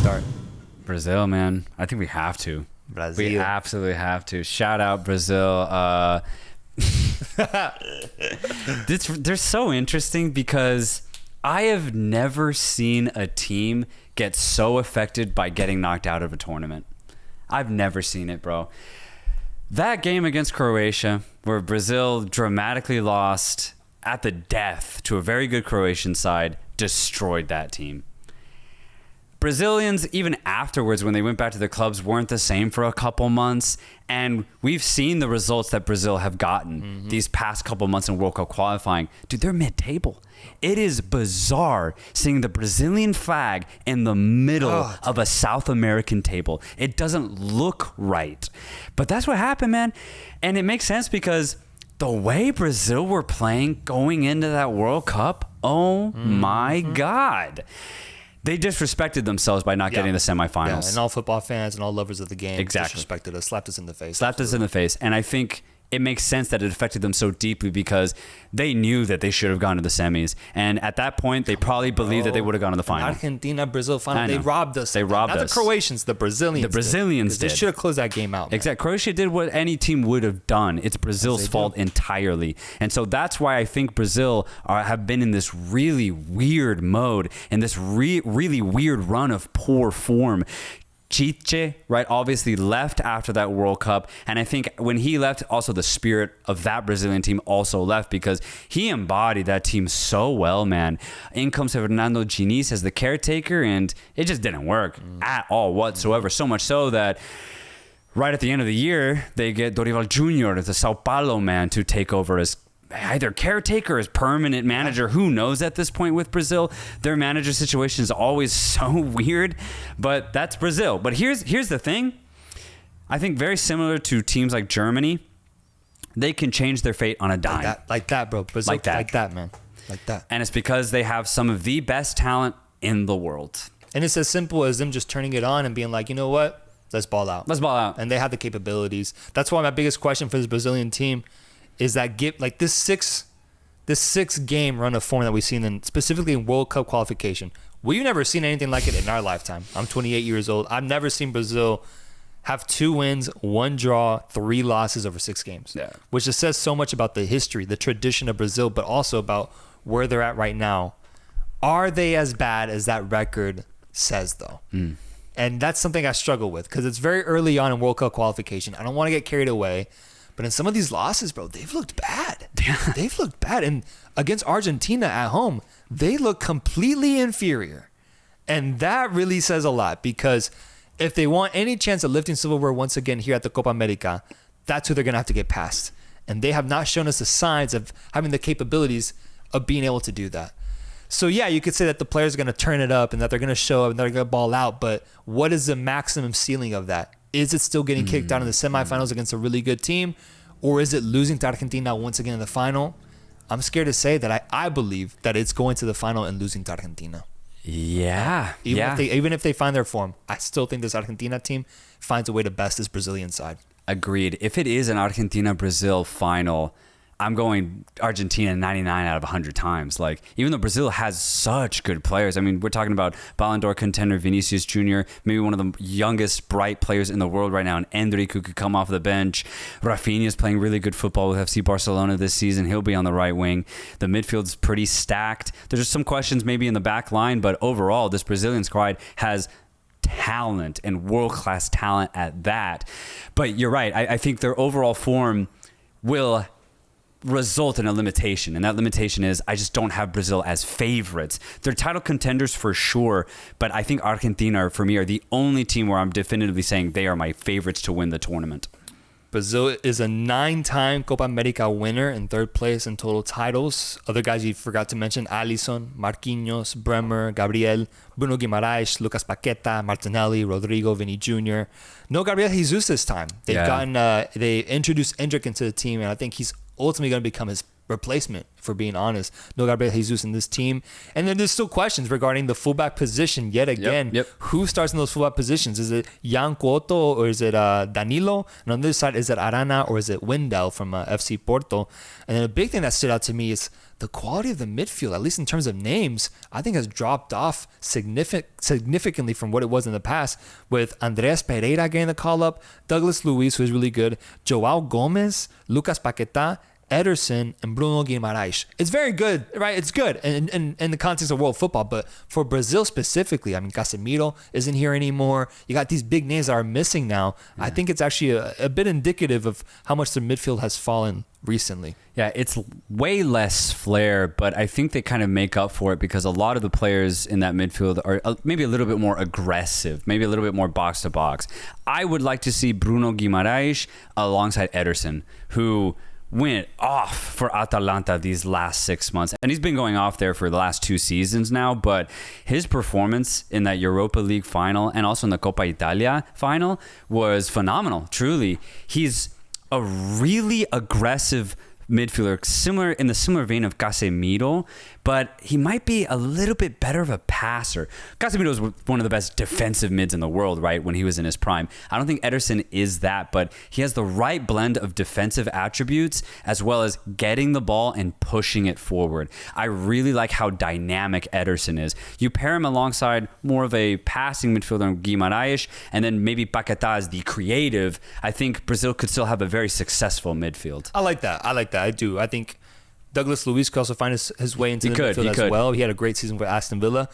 start? Brazil, man. I think we have to. Brazil. We absolutely have to. Shout out Brazil. They're so interesting because I have never seen a team get so affected by getting knocked out of a tournament. I've never seen it, bro. That game against Croatia, where Brazil dramatically lost at the death to a very good Croatian side, destroyed that team. Brazilians, even afterwards, when they went back to their clubs, weren't the same for a couple months. And we've seen the results that Brazil have gotten these past couple months in World Cup qualifying. Dude, they're mid-table. It is bizarre seeing the Brazilian flag in the middle of a South American table. It doesn't look right. But that's what happened, man. And it makes sense because the way Brazil were playing going into that World Cup, oh my God. They disrespected themselves by not getting the semifinals. Yeah, and all football fans and all lovers of the game disrespected us, slapped us in the face. Slapped us in the face. And I think it makes sense that it affected them so deeply because they knew that they should have gone to the semis. And at that point, they probably believed that they would have gone to the final. Argentina, Brazil final. They robbed us. They robbed us. Not the Croatians, the Brazilians. The Brazilians did. They should have closed that game out. Exactly. Croatia did what any team would have done. It's Brazil's fault entirely. And so that's why I think Brazil have been in this really weird mode and this really weird run of poor form. Chiche, right, obviously left after that World Cup. And I think when he left, also the spirit of that Brazilian team also left because he embodied that team so well, man. In comes Fernando Diniz as the caretaker, and it just didn't work at all whatsoever. So much so that right at the end of the year, they get Dorival Jr., the Sao Paulo man, to take over as either caretaker or as permanent manager. Who knows at this point with Brazil? Their manager situation is always so weird, but that's Brazil. But here's the thing. I think very similar to teams like Germany, they can change their fate on a dime. Like that, bro. Brazil, like that, man. Like that. And it's because they have some of the best talent in the world. And it's as simple as them just turning it on and being like, you know what? Let's ball out. Let's ball out. And they have the capabilities. That's why my biggest question for this Brazilian team is that this six game run of form that we've seen specifically in World Cup qualification. We've never seen anything like it in our lifetime. I'm 28 years old. I've never seen Brazil have 2 wins, 1 draw, 3 losses over 6 games. Yeah. Which just says so much about the history, the tradition of Brazil, but also about where they're at right now. Are they as bad as that record says, though? And that's something I struggle with because it's very early on in World Cup qualification. I don't want to get carried away. But in some of these losses, bro, they've looked bad. They've looked bad. And against Argentina at home, they look completely inferior. And that really says a lot because if they want any chance of lifting silverware once again here at the Copa America, that's who they're going to have to get past. And they have not shown us the signs of having the capabilities of being able to do that. So, yeah, you could say that the players are going to turn it up and that they're going to show up and they're going to ball out. But what is the maximum ceiling of that? Is it still getting kicked out in the semifinals against a really good team? Or is it losing to Argentina once again in the final? I'm scared to say that I believe that it's going to the final and losing to Argentina. Yeah. Even if they find their form, I still think this Argentina team finds a way to best this Brazilian side. Agreed. If it is an Argentina-Brazil final, I'm going Argentina 99 out of 100 times. Like, even though Brazil has such good players, I mean, we're talking about Ballon d'Or contender Vinicius Jr., maybe one of the youngest, bright players in the world right now, and Endrick, who could come off the bench. Rafinha's playing really good football with FC Barcelona this season. He'll be on the right wing. The midfield's pretty stacked. There's just some questions maybe in the back line, but overall, this Brazilian squad has talent and world-class talent at that. But you're right. I think their overall form will result in a limitation, and that limitation is I just don't have Brazil as favorites. They're title contenders for sure, but I think Argentina, for me, are the only team where I'm definitively saying they are my favorites to win the tournament. Brazil is a 9-time Copa America winner in 3rd place in total titles. Other guys you forgot to mention: Alisson, Marquinhos, Bremer, Gabriel, Bruno Guimaraes, Lucas Paqueta, Martinelli, Rodrigo, Vini Jr. No Gabriel Jesus this time. They introduced Endrick into the team, and I think he's ultimately going to become his replacement, for being honest. No Gabriel Jesus in this team. And then there's still questions regarding the fullback position yet again. Yep. Who starts in those fullback positions? Is it Jan Couto or is it Danilo? And on the other side, is it Arana or is it Wendell from FC Porto? And then a big thing that stood out to me is the quality of the midfield, at least in terms of names, I think has dropped off significantly from what it was in the past, with Andres Pereira getting the call-up, Douglas Luiz, who is really good, Joao Gomez, Lucas Paquetá, Ederson, and Bruno Guimaraes. It's very good, right? It's good in the context of world football, but for Brazil specifically, I mean, Casemiro isn't here anymore. You got these big names that are missing now. Yeah. I think it's actually a bit indicative of how much the midfield has fallen recently. Yeah, it's way less flair, but I think they kind of make up for it because a lot of the players in that midfield are maybe a little bit more aggressive, maybe a little bit more box to box. I would like to see Bruno Guimaraes alongside Ederson, who went off for Atalanta these last 6 months. And he's been going off there for the last 2 seasons now, but his performance in that Europa League final and also in the Coppa Italia final was phenomenal, truly. He's a really aggressive midfielder, in the similar vein of Casemiro, but he might be a little bit better of a passer. Casemiro was one of the best defensive mids in the world, right, when he was in his prime. I don't think Ederson is that, but he has the right blend of defensive attributes as well as getting the ball and pushing it forward. I really like how dynamic Ederson is. You pair him alongside more of a passing midfielder, Guimaraes, and then maybe Paquetá as the creative. I think Brazil could still have a very successful midfield. I like that. I do. I think Douglas Luiz could also find his way into the midfield as well. He had a great season for Aston Villa.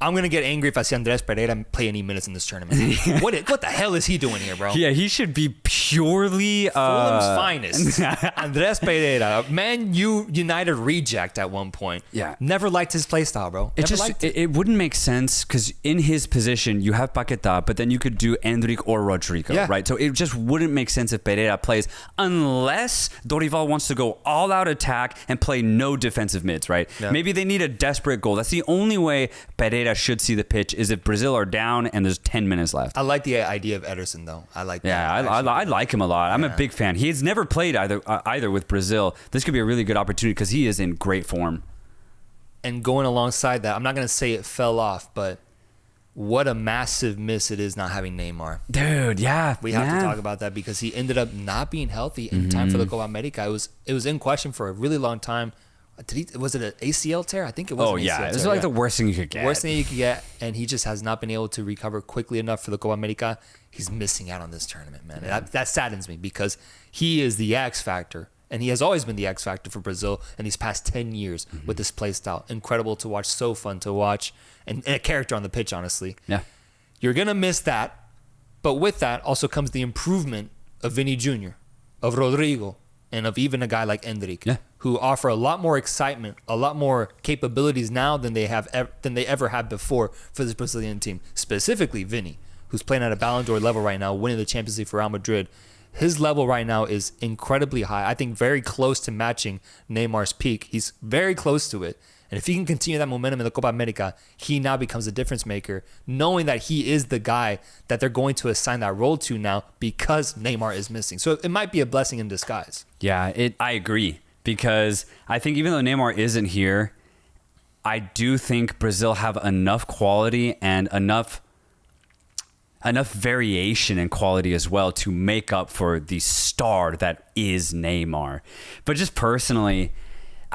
I'm going to get angry if I see Andres Pereira play any minutes in this tournament. What the hell is he doing here, bro? Yeah, he should be purely Fulham's finest. Andres Pereira, Man U United reject at one point. Yeah. Never liked his play style, bro. It wouldn't make sense because in his position, you have Paquetá, but then you could do Endrick or Rodrigo, right? So it just wouldn't make sense if Pereira plays unless Dorival wants to go all-out attack and play no defensive mids, right? Yeah. Maybe they need a desperate goal. That's the only way Pereira should see the pitch is if Brazil are down and there's 10 minutes left. I like the idea of Ederson, though. I like that. Yeah, I like him a lot. I'm a big fan. He's never played either with Brazil. This could be a really good opportunity because he is in great form. And going alongside that, I'm not going to say it fell off, but what a massive miss it is not having Neymar. Dude, yeah. We have to talk about that because he ended up not being healthy in time for the Copa America. It was in question for a really long time. Was it an ACL tear? I think it was. Oh, yeah. This is like the worst thing you could get. Worst thing you could get, and he just has not been able to recover quickly enough for the Copa America. He's missing out on this tournament, man. Yeah. That saddens me because he is the X factor, and he has always been the X factor for Brazil in these past 10 years with this play style. Incredible to watch, so fun to watch, and a character on the pitch, honestly. Yeah. You're going to miss that, but with that also comes the improvement of Vinny Jr., of Rodrigo, and of even a guy like Endrick, who offer a lot more excitement, a lot more capabilities now than they ever had before for this Brazilian team. Specifically, Vinny, who's playing at a Ballon d'Or level right now, winning the Champions League for Real Madrid. His level right now is incredibly high. I think very close to matching Neymar's peak. He's very close to it. And if he can continue that momentum in the Copa America, he now becomes a difference maker, knowing that he is the guy that they're going to assign that role to now because Neymar is missing. So it might be a blessing in disguise. Yeah, I agree. Because I think even though Neymar isn't here, I do think Brazil have enough quality and enough variation in quality as well to make up for the star that is Neymar. But just personally,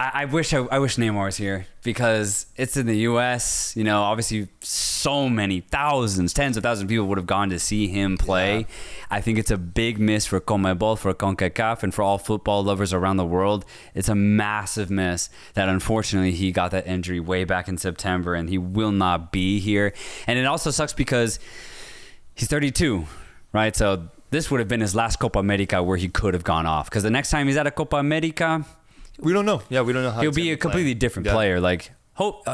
I wish Neymar was here because it's in the U.S. You know, obviously so many thousands, tens of thousands of people would have gone to see him play. Yeah. I think it's a big miss for CONMEBOL, for CONCACAF, and for all football lovers around the world. It's a massive miss that unfortunately he got that injury way back in September and he will not be here. And it also sucks because he's 32, right? So this would have been his last Copa America where he could have gone off because the next time he's at a Copa America, we don't know. Yeah, we don't know how he'll be a completely different player. Like,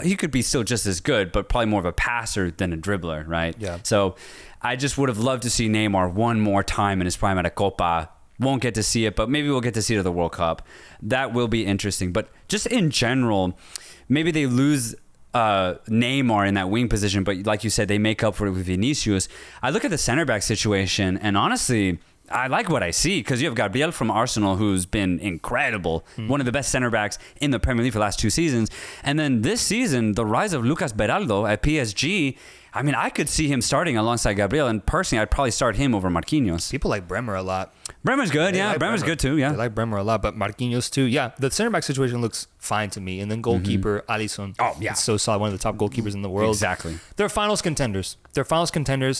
he could be still just as good, but probably more of a passer than a dribbler, right? Yeah. So I just would have loved to see Neymar one more time in his prime at a Copa. Won't get to see it, but maybe we'll get to see it at the World Cup. That will be interesting. But just in general, maybe they lose Neymar in that wing position, but like you said, they make up for it with Vinicius. I look at the center back situation, and honestly, I like what I see because you have Gabriel from Arsenal, who's been incredible, one of the best center backs in the Premier League for the last 2 seasons. And then this season, the rise of Lucas Beraldo at PSG. I mean, I could see him starting alongside Gabriel, and personally, I'd probably start him over Marquinhos. People like Bremer a lot. Bremer's good, yeah. Bremer's good too, yeah. They like Bremer a lot, but Marquinhos too. Yeah, the center back situation looks fine to me. And then goalkeeper Alisson. Oh, yeah. It's so solid, one of the top goalkeepers in the world. Exactly. They're finals contenders.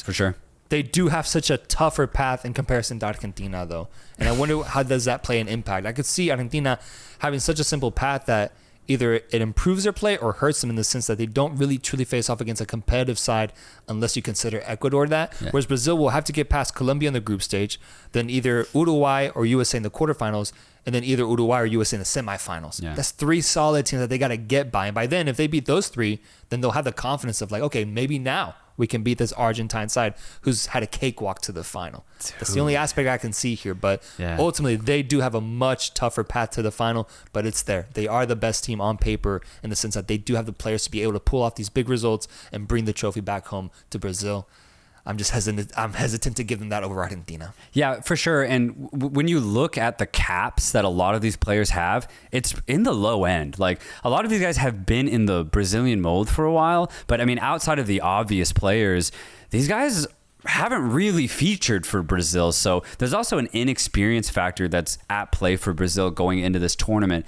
For sure. They do have such a tougher path in comparison to Argentina, though. And I wonder how does that play an impact. I could see Argentina having such a simple path that either it improves their play or hurts them in the sense that they don't really truly face off against a competitive side unless you consider Ecuador that. Yeah. Whereas Brazil will have to get past Colombia in the group stage, then either Uruguay or USA in the quarterfinals, and then either Uruguay or USA in the semifinals. Yeah. That's 3 solid teams that they got to get by. And by then, if they beat those 3, then they'll have the confidence of like, okay, maybe now we can beat this Argentine side who's had a cakewalk to the final. That's the only aspect I can see here. But ultimately, they do have a much tougher path to the final, but it's there. They are the best team on paper in the sense that they do have the players to be able to pull off these big results and bring the trophy back home to Brazil. I'm just hesitant. I'm hesitant to give them that over Argentina. Yeah, for sure. And when you look at the caps that a lot of these players have, it's in the low end. Like a lot of these guys have been in the Brazilian mold for a while, but I mean, outside of the obvious players, these guys haven't really featured for Brazil. So there's also an inexperience factor that's at play for Brazil going into this tournament.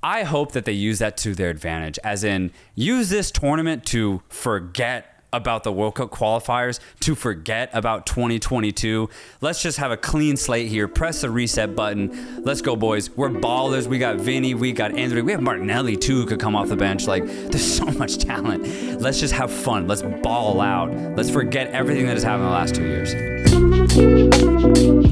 I hope that they use that to their advantage, as in use this tournament to forget about the World Cup qualifiers, to forget about 2022. Let's just have a clean slate here. Press the reset button. Let's go, boys. We're ballers. We got Vinny. We got Andrew. We have Martinelli, too, who could come off the bench. Like, there's so much talent. Let's just have fun. Let's ball out. Let's forget everything that has happened in the last 2 years.